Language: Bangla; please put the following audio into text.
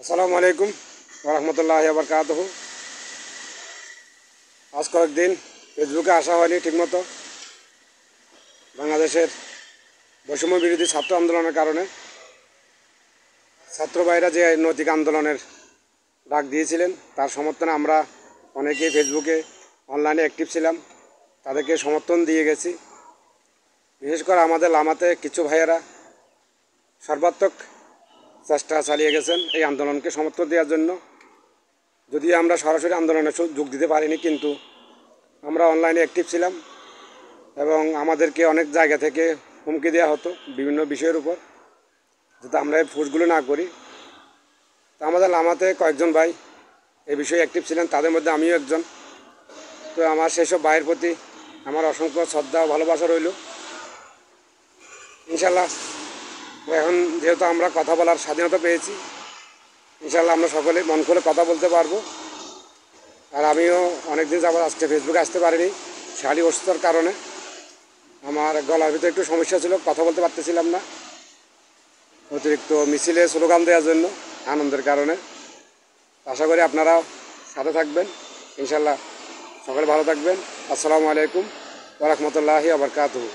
আসসালামু আলাইকুম ওরহমতুল্লাহি ওয়াবারাকাতুহু। আজ কয়েকদিন ফেসবুকে আসা হয়নি ঠিকমতো। বাংলাদেশের বৈষম্য বিরোধী ছাত্র আন্দোলনের কারণে ছাত্র ভাইরা যে নৈতিক আন্দোলনের ডাক দিয়েছিলেন, তার সমর্থনে আমরা অনেকেই ফেসবুকে অনলাইনে অ্যাক্টিভ ছিলাম, তাদেরকে সমর্থন দিয়ে গেছি। বিশেষ করে আমাদের লামাতে কিছু ভাইয়েরা সর্বাত্মক চেষ্টা চালিয়ে গেছেন এই আন্দোলনকে সমর্থন দেওয়ার জন্য। যদিও আমরা সরাসরি আন্দোলনে যোগ দিতে পারিনি, কিন্তু আমরা অনলাইনে অ্যাক্টিভ ছিলাম এবং আমাদেরকে অনেক জায়গা থেকে হুমকি দেওয়া হতো বিভিন্ন বিষয়ের উপর, যাতে আমরা এই পোস্টগুলো না করি। তো আমাদের লামাতে কয়েকজন ভাই এই বিষয়ে অ্যাক্টিভ ছিলেন, তাদের মধ্যে আমিও একজন। তো আমার সেসব ভাইয়ের প্রতি আমার অসংখ্য শ্রদ্ধা ও ভালোবাসা রইল। ইনশাল্লাহ এখন যেহেতু আমরা কথা বলার স্বাধীনতা পেয়েছি, ইনশাল্লাহ আমরা সকলে মন খুলে কথা বলতে পারবো। আর আমিও অনেকদিন যাবত আজকে ফেসবুকে আসতে পারিনি, শারীরিক অসুস্থতার কারণে। আমার গলার ভিতরে একটু সমস্যা ছিল, কথা বলতে পারতেছিলাম না, অতিরিক্ত মিছিলে স্লোগান দেওয়ার জন্য আনন্দের কারণে। আশা করি আপনারা সাথে থাকবেন, ইনশাল্লাহ সকলে ভালো থাকবেন। আসসালামু আলাইকুম ওয়া রাহমাতুল্লাহি ওয়া বারাকাতুহু।